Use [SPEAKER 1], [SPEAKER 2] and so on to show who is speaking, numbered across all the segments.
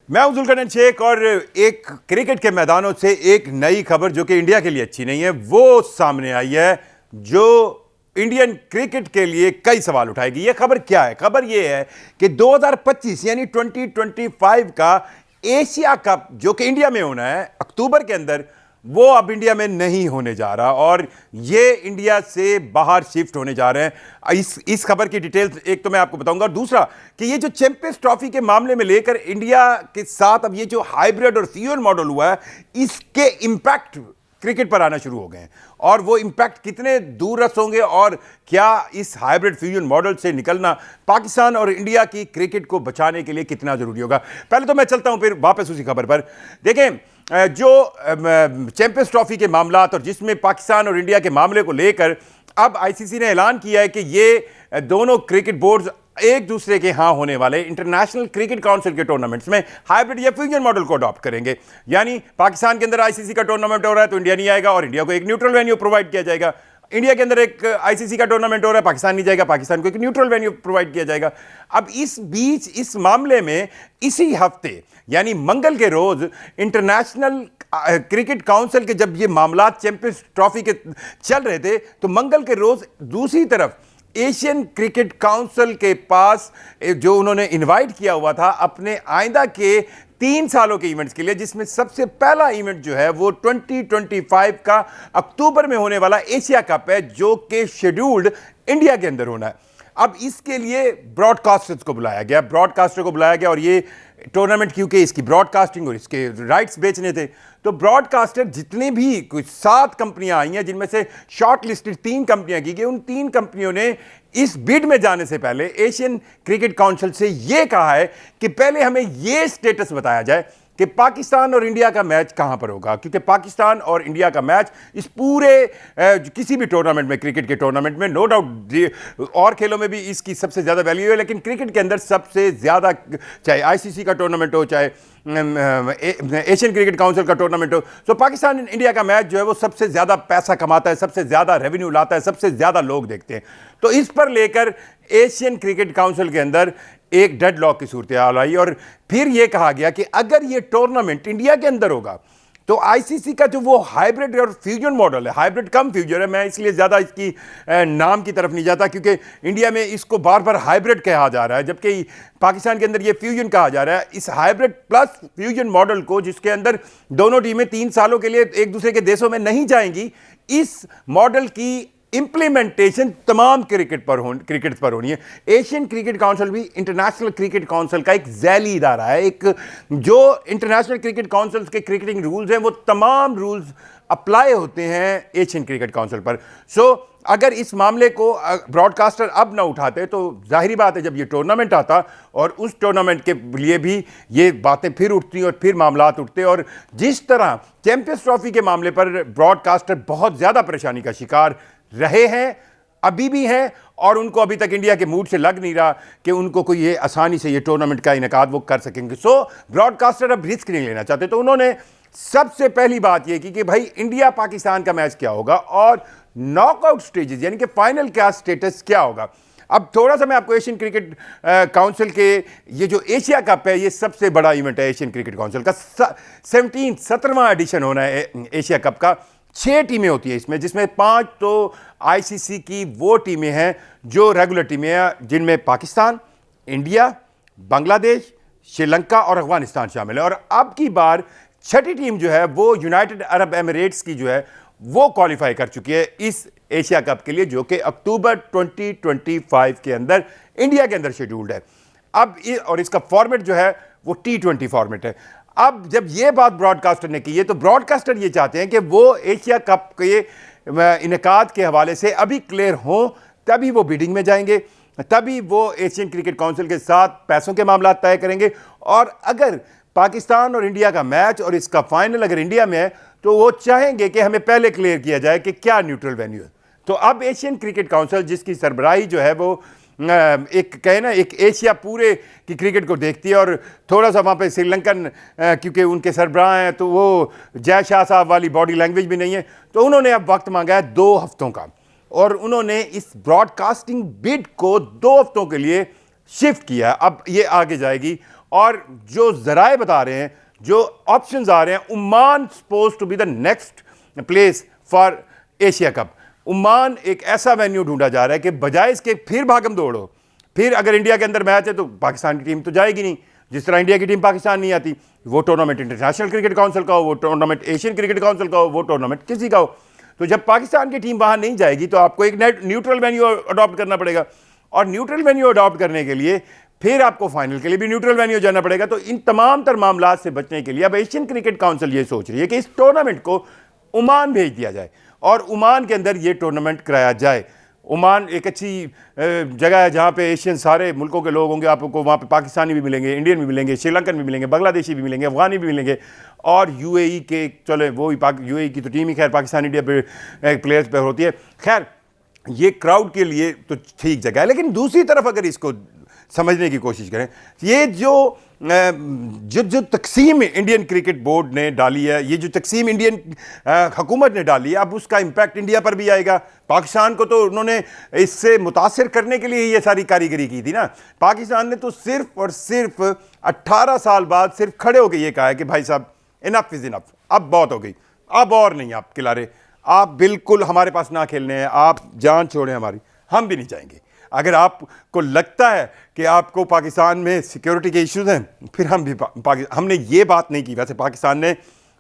[SPEAKER 1] मैं हूं जुल्करनैन शेख और एक क्रिकेट के मैदानों से एक नई खबर जो कि इंडिया के लिए अच्छी नहीं है वो सामने आई है, जो इंडियन क्रिकेट के लिए कई सवाल उठाएगी। ये खबर क्या है? खबर ये है कि 2025 यानी 2025 का एशिया कप जो कि इंडिया में होना है अक्टूबर के अंदर, वो अब इंडिया में नहीं होने जा रहा और ये इंडिया से बाहर शिफ्ट होने जा रहे हैं। इस खबर की डिटेल्स एक तो मैं आपको बताऊंगा, और दूसरा कि ये जो चैंपियंस ट्रॉफी के मामले में लेकर इंडिया के साथ अब ये जो हाइब्रिड और फ्यूजन मॉडल हुआ है, इसके इंपैक्ट क्रिकेट पर आना शुरू हो गए हैं और वो इंपैक्ट कितने दूररस होंगे और क्या इस हाइब्रिड फ्यूजन मॉडल से निकलना पाकिस्तान और इंडिया की क्रिकेट को बचाने के लिए कितना जरूरी होगा। पहले तो मैं चलता हूं, फिर वापस उसी खबर पर। देखें, जो चैंपियंस ट्रॉफी के मामलात और जिसमें पाकिस्तान और इंडिया के मामले को लेकर अब आईसीसी ने ऐलान किया है कि ये दोनों क्रिकेट बोर्ड्स एक दूसरे के यहां होने वाले इंटरनेशनल क्रिकेट काउंसिल के टूर्नामेंट्स में हाइब्रिड या फ्यूजन मॉडल को अडॉप्ट करेंगे। यानी पाकिस्तान के अंदर आईसीसी का टूर्नामेंट हो रहा है तो इंडिया नहीं आएगा और इंडिया को एक न्यूट्रल वेन्यू प्रोवाइड किया जाएगा। इंडिया के अंदर एक आईसीसी का टूर्नामेंट हो रहा है, पाकिस्तान नहीं जाएगा, पाकिस्तान को एक न्यूट्रल वेन्यू प्रोवाइड किया जाएगा। अब इस बीच इस मामले में इसी हफ्ते यानी मंगल के रोज इंटरनेशनल क्रिकेट काउंसिल के जब ये मामला चैंपियंस ट्रॉफी के चल रहे थे, तो मंगल के रोज दूसरी तरफ एशियन क्रिकेट काउंसिल के पास जो उन्होंने इनवाइट किया हुआ था अपने आइंदा के 3 सालों के इवेंट्स के लिए, जिसमें सबसे पहला इवेंट जो है वो 2025 का अक्टूबर में होने वाला एशिया कप है, जो कि शेड्यूल्ड इंडिया के अंदर होना है। अब इसके लिए ब्रॉडकास्टर्स को बुलाया गया, ब्रॉडकास्टर को बुलाया गया, और ये टूर्नामेंट क्योंकि इसकी ब्रॉडकास्टिंग और इसके राइट्स बेचने थे, तो ब्रॉडकास्टर जितने भी कुछ 7 कंपनियां आई हैं, जिनमें से शॉर्ट लिस्टेड 3 कंपनियां की गई, उन 3 कंपनियों ने इस बिड में जाने से पहले एशियन क्रिकेट काउंसिल से यह कहा है कि पहले हमें यह स्टेटस बताया जाए कि पाकिस्तान और इंडिया का मैच कहां पर होगा, क्योंकि पाकिस्तान और इंडिया का मैच इस पूरे किसी भी टूर्नामेंट में, क्रिकेट के टूर्नामेंट में नो डाउट और खेलों में भी इसकी सबसे ज़्यादा वैल्यू है, लेकिन क्रिकेट के अंदर सबसे ज़्यादा, चाहे आईसीसी का टूर्नामेंट हो, चाहे एशियन क्रिकेट काउंसिल का टूर्नामेंट हो, तो पाकिस्तान इंडिया का मैच जो है वो सबसे ज़्यादा पैसा कमाता है, सबसे ज़्यादा रेवेन्यू लाता है, सबसे ज़्यादा लोग देखते हैं। तो इस पर लेकर एशियन क्रिकेट काउंसिल के अंदर एक डेडलॉक की सूरत हाल आई और फिर यह कहा गया कि अगर यह टूर्नामेंट इंडिया के अंदर होगा तो आईसीसी का जो वो हाइब्रिड और फ्यूजन मॉडल है, हाइब्रिड कम फ्यूजन है, मैं इसलिए ज़्यादा इसकी नाम की तरफ नहीं जाता क्योंकि इंडिया में इसको बार बार हाइब्रिड कहा जा रहा है, जबकि पाकिस्तान के अंदर ये फ्यूजन कहा जा रहा है। इस हाइब्रिड प्लस फ्यूजन मॉडल को, जिसके अंदर दोनों टीमें 3 सालों के लिए एक दूसरे के देशों में नहीं जाएंगी, इस मॉडल की इंप्लीमेंटेशन तमाम क्रिकेट पर होनी है। एशियन क्रिकेट काउंसिल भी इंटरनेशनल क्रिकेट काउंसिल का एक झैली इदारा है, एक जो इंटरनेशनल क्रिकेट काउंसिल के क्रिकेटिंग रूल्स हैं वो तमाम रूल्स अप्लाई होते हैं एशियन क्रिकेट काउंसिल पर। सो अगर इस मामले को ब्रॉडकास्टर अब ना उठाते तो जाहिर बात है जब ये टूर्नामेंट आता और उस टूर्नामेंट के लिए भी ये बातें फिर उठती और फिर मामलात उठते, और जिस तरह चैंपियंस ट्रॉफी के मामले पर ब्रॉडकास्टर बहुत ज़्यादा परेशानी का शिकार रहे हैं, अभी भी हैं, और उनको अभी तक इंडिया के मूड से लग नहीं रहा कि उनको कोई ये आसानी से ये टूर्नामेंट का इनेकाद वो कर सकेंगे। सो ब्रॉडकास्टर अब रिस्क नहीं लेना चाहते, तो उन्होंने सबसे पहली बात ये की कि भाई इंडिया पाकिस्तान का मैच क्या होगा और नॉकआउट स्टेजेस यानी कि फाइनल का स्टेटस क्या होगा। अब थोड़ा सा मैं आपको एशियन क्रिकेट काउंसिल के ये जो एशिया कप है, ये सबसे बड़ा इवेंट है एशियन क्रिकेट काउंसिल का, 17वां एडिशन होना है एशिया कप का। 6 टीमें होती है इसमें, जिसमें 5 तो आईसीसी की वो टीमें हैं जो रेगुलर टीमें हैं, जिनमें पाकिस्तान, इंडिया, बांग्लादेश, श्रीलंका और अफगानिस्तान शामिल है। और अब की बार 6ठी टीम जो है वो यूनाइटेड अरब एमिरेट्स की जो है वो क्वालिफाई कर चुकी है इस एशिया कप के लिए, जो कि अक्टूबर 2025 के अंदर इंडिया के अंदर शेड्यूल्ड है। अब और इसका फॉर्मेट जो है वो T20 फॉर्मेट है। अब जब ये बात ब्रॉडकास्टर ने की है तो ब्रॉडकास्टर ये चाहते हैं कि वो एशिया कप के इनेकाद के हवाले से अभी क्लियर हों, तभी वो बिडिंग में जाएंगे, तभी वो एशियन क्रिकेट काउंसिल के साथ पैसों के मामला तय करेंगे। और अगर पाकिस्तान और इंडिया का मैच और इसका फाइनल अगर इंडिया में है तो वो चाहेंगे कि हमें पहले क्लियर किया जाए कि क्या न्यूट्रल वेन्यू है। तो अब एशियन क्रिकेट काउंसिल, जिसकी सरबराही जो है वो एक कहे ना एक एशिया पूरे की क्रिकेट को देखती है, और थोड़ा सा वहाँ पे श्रीलंकन क्योंकि उनके सरबराह हैं तो वो जय शाह साहब वाली बॉडी लैंग्वेज भी नहीं है, तो उन्होंने अब वक्त मांगा है 2 हफ्तों का, और उन्होंने इस ब्रॉडकास्टिंग बिड को 2 हफ्तों के लिए शिफ्ट किया। अब ये आगे जाएगी और जो जराए बता रहे हैं, जो ऑप्शंस आ रहे हैं, Oman suppose to be the next place for Asia cup. Oman एक ऐसा वेन्यू ढूंढा जा रहा है कि बजाय इसके फिर भागम दौड़ो, फिर अगर इंडिया के अंदर मैच है तो पाकिस्तान की टीम तो जाएगी नहीं, जिस तरह इंडिया की टीम पाकिस्तान नहीं आती। वो टूर्नामेंट इंटरनेशनल क्रिकेट काउंसिल का हो, वो टूर्नामेंट एशियन क्रिकेट काउंसिल का हो, वो टूर्नामेंट किसी का हो, तो जब पाकिस्तान की टीम वहां नहीं जाएगी तो आपको एक न्यूट्रल वेन्यू अडॉप्ट करना पड़ेगा, और न्यूट्रल वेन्यू अडॉप्ट करने के लिए फिर आपको फाइनल के लिए भी न्यूट्रल वेन्यू जाना पड़ेगा। तो इन तमाम तर मामला से बचने के लिए अब एशियन क्रिकेट काउंसिल ये सोच रही है कि इस टूर्नामेंट को ओमान भेज दिया जाए और ओमान के अंदर ये टूर्नामेंट कराया जाए। ओमान एक अच्छी जगह है जहाँ पे एशियन सारे मुल्कों के लोग होंगे, आपको वहाँ पे पाकिस्तानी भी मिलेंगे, इंडियन भी मिलेंगे, श्रीलंकन भी मिलेंगे, बांग्लादेशी भी मिलेंगे, अफगानी भी मिलेंगे, और यूएई के, चले वो ही यूएई की तो टीम ही खैर पाकिस्तान इंडिया पे प्लेयर्स पे होती है। खैर ये क्राउड के लिए तो ठीक जगह है, लेकिन दूसरी तरफ अगर इसको समझने की कोशिश करें, ये जो तकसीम इंडियन क्रिकेट बोर्ड ने डाली है, ये जो तकसीम इंडियन हुकूमत ने डाली है, अब उसका इम्पैक्ट इंडिया पर भी आएगा। पाकिस्तान को तो उन्होंने इससे मुतासिर करने के लिए ये सारी कारीगरी की थी ना। पाकिस्तान ने तो सिर्फ और सिर्फ 18 साल बाद सिर्फ खड़े होकर ये कहा है कि भाई साहब इनफ इज़ इनफ, अब बहुत हो गई, अब और नहीं आप खिलारे, आप बिल्कुल हमारे पास ना खेलने हैं, आप जान छोड़ें हमारी, हम भी नहीं जाएंगे। अगर आपको लगता है कि आपको पाकिस्तान में सिक्योरिटी के इश्यूज हैं, फिर हम भी हमने ये बात नहीं की। वैसे पाकिस्तान ने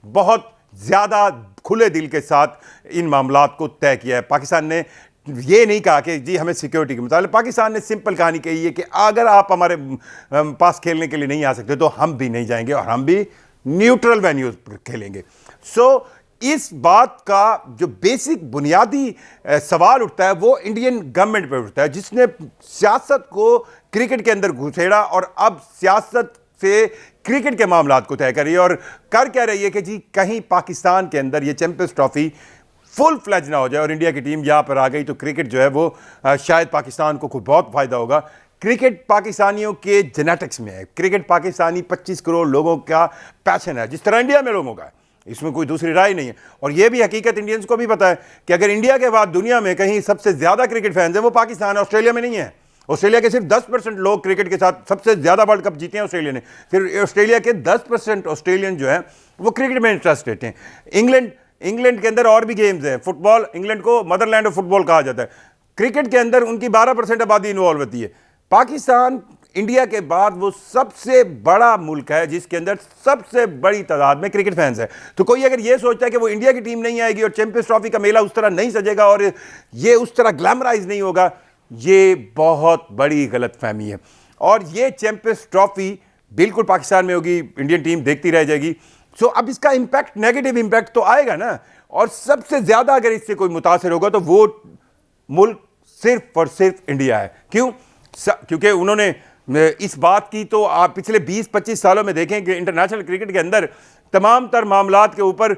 [SPEAKER 1] बहुत ज़्यादा खुले दिल के साथ इन मामलात को तय किया है। पाकिस्तान ने ये नहीं कहा कि जी हमें सिक्योरिटी के मुताबिक, पाकिस्तान ने सिंपल कहानी कही है कि अगर आप हमारे पास खेलने के लिए नहीं आ सकते तो हम भी नहीं जाएंगे और हम भी न्यूट्रल वेन्यूज पर खेलेंगे। सो इस बात का जो बेसिक बुनियादी सवाल उठता है वो इंडियन गवर्नमेंट पर उठता है, जिसने सियासत को क्रिकेट के अंदर घुसेड़ा और अब सियासत से क्रिकेट के मामलात को तय कर रही है, और कर क्या रही है कि जी कहीं पाकिस्तान के अंदर ये चैंपियंस ट्रॉफी फुल फ्लैज ना हो जाए और इंडिया की टीम यहाँ पर आ गई तो क्रिकेट जो है वो शायद पाकिस्तान को बहुत फ़ायदा होगा। क्रिकेट पाकिस्तानियों के जेनेटिक्स में है, क्रिकेट पाकिस्तानी 25 करोड़ लोगों का पैशन है, जिस तरह इंडिया में लोगों का है, इसमें कोई दूसरी राय नहीं है। और यह भी हकीकत इंडियंस को भी पता है कि अगर इंडिया के बाद दुनिया में कहीं सबसे ज़्यादा क्रिकेट फैंस हैं वो पाकिस्तान है, ऑस्ट्रेलिया में नहीं है। ऑस्ट्रेलिया के सिर्फ 10% लोग क्रिकेट के साथ सबसे ज़्यादा वर्ल्ड कप जीते हैं ऑस्ट्रेलिया ने, फिर ऑस्ट्रेलिया के 10% ऑस्ट्रेलियन जो है वो क्रिकेट में इंटरेस्ट लेते हैं। इंग्लैंड के अंदर और भी गेम्स हैं, फुटबॉल, इंग्लैंड को मदरलैंड ऑफ फुटबॉल कहा जाता है, क्रिकेट के अंदर उनकी 12% आबादी इन्वॉल्व होती है। पाकिस्तान इंडिया के बाद वो सबसे बड़ा मुल्क है जिसके अंदर सबसे बड़ी तादाद में क्रिकेट फैंस है। तो कोई अगर ये सोचता है कि वो इंडिया की टीम नहीं आएगी और चैंपियंस ट्रॉफी का मेला उस तरह नहीं सजेगा और ये उस तरह ग्लैमराइज नहीं होगा, ये बहुत बड़ी गलतफहमी है। और ये चैंपियंस ट्रॉफी बिल्कुल पाकिस्तान में होगी, इंडियन टीम देखती रह जाएगी। सो अब इसका इंपैक्ट, नेगेटिव इंपैक्ट तो आएगा ना, और सबसे ज्यादा अगर इससे कोई मुतासर होगा तो वो मुल्क सिर्फ और सिर्फ इंडिया है। क्यों? क्योंकि उन्होंने इस बात की तो आप पिछले 20-25 सालों में देखें कि इंटरनेशनल क्रिकेट के अंदर तमाम तर मामलात के ऊपर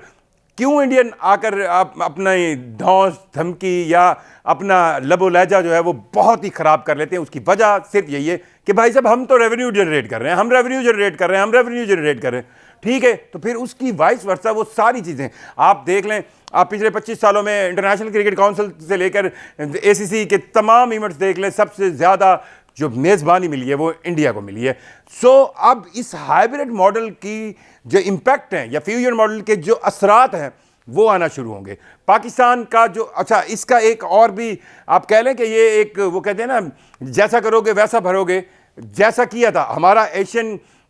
[SPEAKER 1] क्यों इंडियन आकर अपना धौंस धमकी या अपना लबो लहजा जो है वो बहुत ही ख़राब कर लेते हैं। उसकी वजह सिर्फ यही है कि भाई साहब हम तो रेवेन्यू जनरेट कर रहे हैं, हम रेवेन्यू जनरेट कर रहे हैं, हम रेवेन्यू जनरेट कर रहे हैं, ठीक है। तो फिर उसकी वाइस वर्सा वो सारी चीज़ें आप देख लें। आप पिछले 25 सालों में इंटरनेशनल क्रिकेट काउंसिल से लेकर ACC के तमाम इवेंट्स देख लें, सबसे ज़्यादा जो मेज़बानी मिली है वो इंडिया को मिली है। सो अब इस हाइब्रिड मॉडल की जो इम्पैक्ट हैं या फ्यूजन मॉडल के जो असरात हैं वो आना शुरू होंगे। पाकिस्तान का जो, अच्छा इसका एक और भी आप कह लें कि ये एक, वो कहते हैं ना, जैसा करोगे वैसा भरोगे, जैसा किया था हमारा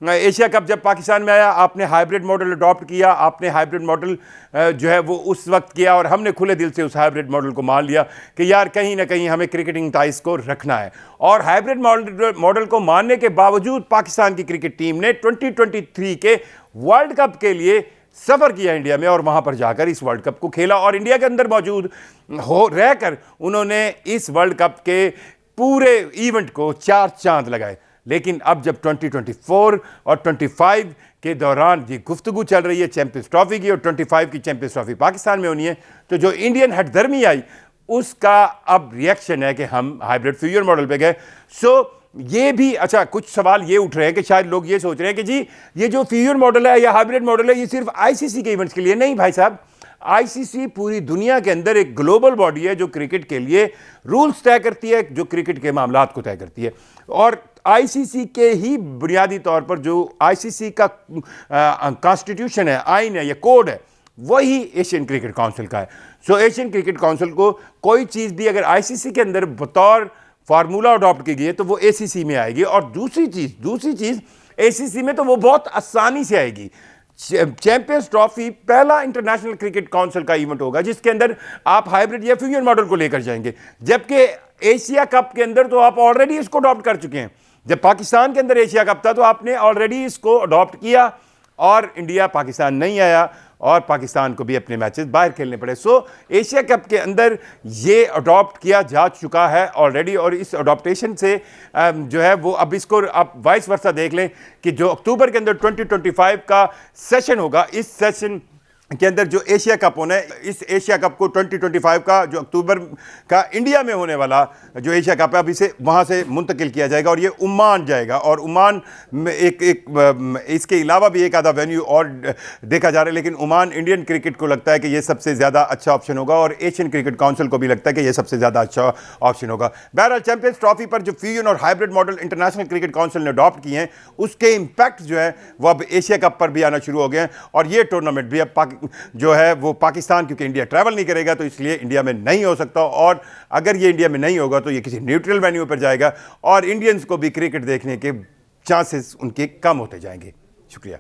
[SPEAKER 1] एशिया कप जब पाकिस्तान में आया, आपने हाइब्रिड मॉडल अडॉप्ट किया, आपने हाइब्रिड मॉडल जो है वो उस वक्त किया और हमने खुले दिल से उस हाइब्रिड मॉडल को मान लिया कि यार कहीं ना कहीं हमें क्रिकेटिंग टाइज को रखना है। और हाइब्रिड मॉडल को मानने के बावजूद पाकिस्तान की क्रिकेट टीम ने 2023 के वर्ल्ड कप के लिए सफ़र किया इंडिया में और वहाँ पर जाकर इस वर्ल्ड कप को खेला और इंडिया के अंदर मौजूद हो रहकर उन्होंने इस वर्ल्ड कप के पूरे इवेंट को 4 चांद लगाए। लेकिन अब जब 2024 और 25 के दौरान ये गुफ्तगू चल रही है चैंपियंस ट्रॉफी की और 25 की चैंपियंस ट्रॉफी पाकिस्तान में होनी है, तो जो इंडियन हटधर्मी आई उसका अब रिएक्शन है कि हम हाइब्रिड फ्यूजन मॉडल पे गए। सो ये भी, अच्छा कुछ सवाल ये उठ रहे हैं कि शायद लोग ये सोच रहे हैं कि जी ये जो फ्यूजन मॉडल है या हाइब्रिड मॉडल है ये सिर्फ ICC के इवेंट्स के लिए। नहीं भाई साहब, ICC पूरी दुनिया के अंदर एक ग्लोबल बॉडी है जो क्रिकेट के लिए रूल्स तय करती है, जो क्रिकेट के मामलात को तय करती है। और आईसीसी के ही बुनियादी तौर पर जो आईसीसी का कॉन्स्टिट्यूशन है, आइन है या कोड है, वही एशियन क्रिकेट काउंसिल का है। सो एशियन क्रिकेट काउंसिल को कोई चीज़ भी अगर आईसीसी के अंदर बतौर फार्मूला अडॉप्ट की गई है तो वो एसीसी में आएगी। और दूसरी चीज़ एसीसी में तो वो बहुत आसानी से आएगी। चैंपियंस ट्रॉफी पहला इंटरनेशनल क्रिकेट काउंसिल का इवेंट होगा जिसके अंदर आप हाइब्रिड या फ्यूजन मॉडल को लेकर जाएंगे, जबकि एशिया कप के अंदर तो आप ऑलरेडी इसको अडॉप्ट कर चुके हैं। जब पाकिस्तान के अंदर एशिया कप था तो आपने ऑलरेडी इसको अडॉप्ट किया और इंडिया पाकिस्तान नहीं आया और पाकिस्तान को भी अपने मैचेस बाहर खेलने पड़े। सो एशिया कप के अंदर ये अडॉप्ट किया जा चुका है ऑलरेडी, और इस अडॉप्टेशन से जो है वो अब इसको आप वाइस वर्सा देख लें कि जो अक्टूबर के अंदर 2025 का सेशन होगा, इस सेशन के अंदर जो एशिया कप होना है, इस एशिया कप को 2025 का जो अक्टूबर का इंडिया में होने वाला जो एशिया कप है, अब इसे वहाँ से मुंतकिल किया जाएगा और ये ओमान जाएगा। और ओमान में इसके अलावा भी एक आधा वेन्यू और देखा जा रहा है, लेकिन ओमान इंडियन क्रिकेट को लगता है कि ये सबसे ज़्यादा अच्छा ऑप्शन होगा और एशियन क्रिकेट काउंसिल को भी लगता है कि ये सबसे ज़्यादा अच्छा ऑप्शन होगा। बहरहाल चैंपियंस ट्रॉफी पर जो फ्यूजन और hybrid model international cricket council ने अडॉप्ट किए हैं, उसके इम्पैक्ट जो है वो अब एशिया कप पर भी आना शुरू हो गए हैं। और ये टूर्नामेंट भी अब जो है वो पाकिस्तान, क्योंकि इंडिया ट्रैवल नहीं करेगा तो इसलिए इंडिया में नहीं हो सकता, और अगर ये इंडिया में नहीं होगा तो ये किसी न्यूट्रल वेन्यू पर जाएगा और इंडियंस को भी क्रिकेट देखने के चांसेस उनके कम होते जाएंगे। शुक्रिया।